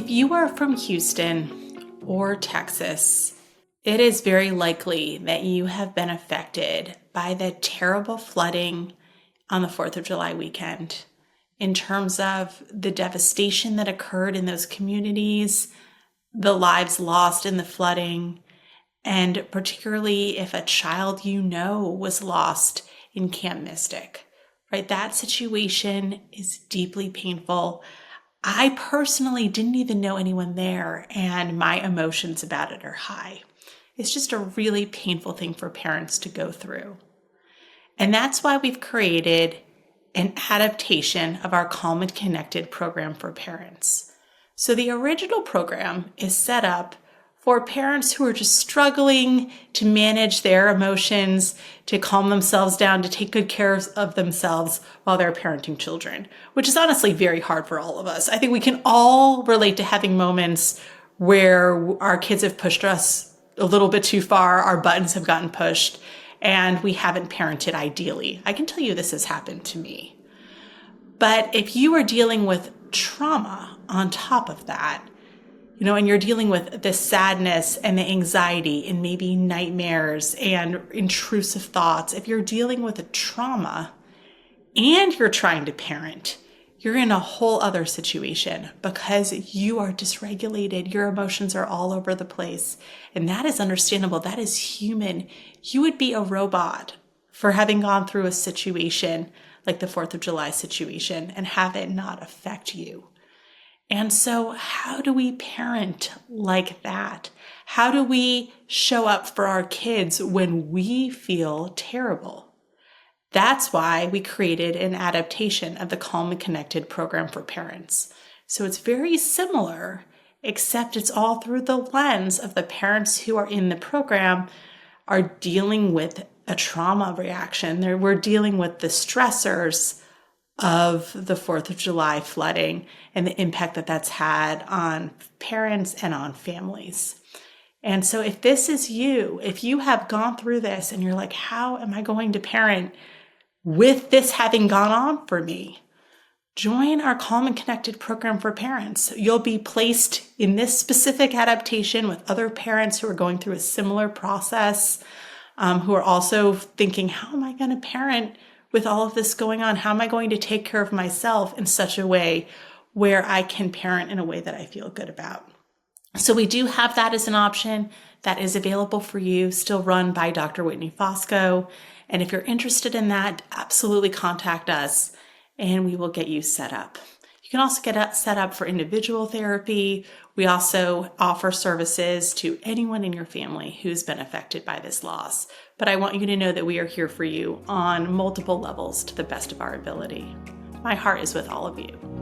If you are from Houston or Texas, it is very likely that you have been affected by the terrible flooding on the 4th of July weekend in terms of the devastation that occurred in those communities, the lives lost in the flooding, and particularly if a child you know was lost in Camp Mystic, right? That situation is deeply painful. I personally didn't even know anyone there, and my emotions about it are high. It's just a really painful thing for parents to go through. And that's why we've created an adaptation of our Calm and Connected program for parents. So the original program is set up for parents who are just struggling to manage their emotions, to calm themselves down, to take good care of themselves while they're parenting children, which is honestly very hard for all of us. I think we can all relate to having moments where our kids have pushed us a little bit too far, our buttons have gotten pushed, and we haven't parented ideally. I can tell you this has happened to me. But if you are dealing with trauma on top of that, and you're dealing with the sadness and the anxiety and maybe nightmares and intrusive thoughts, if you're dealing with a trauma and you're trying to parent, you're in a whole other situation because you are dysregulated. Your emotions are all over the place. And that is understandable. That is human. You would be a robot for having gone through a situation like the 4th of July situation and have it not affect you. And so how do we parent like that? How do we show up for our kids when we feel terrible? That's why we created an adaptation of the Calm and Connected program for parents. So it's very similar, except it's all through the lens of the parents who are in the program are dealing with a trauma reaction. We're dealing with the stressors of the 4th of July flooding and the impact that that's had on parents and on families. And so if this is you, if you have gone through this and you're like, how am I going to parent with this having gone on for me? Join our Calm and Connected program for parents. You'll be placed in this specific adaptation with other parents who are going through a similar process, who are also thinking, how am I going to parent with all of this going on? How am I going to take care of myself in such a way where I can parent in a way that I feel good about? So we do have that as an option that is available for you, still run by Dr. Whitney Fosco. And if you're interested in that, absolutely contact us and we will get you set up. You can also get set up for individual therapy. We also offer services to anyone in your family who's been affected by this loss. But I want you to know that we are here for you on multiple levels to the best of our ability. My heart is with all of you.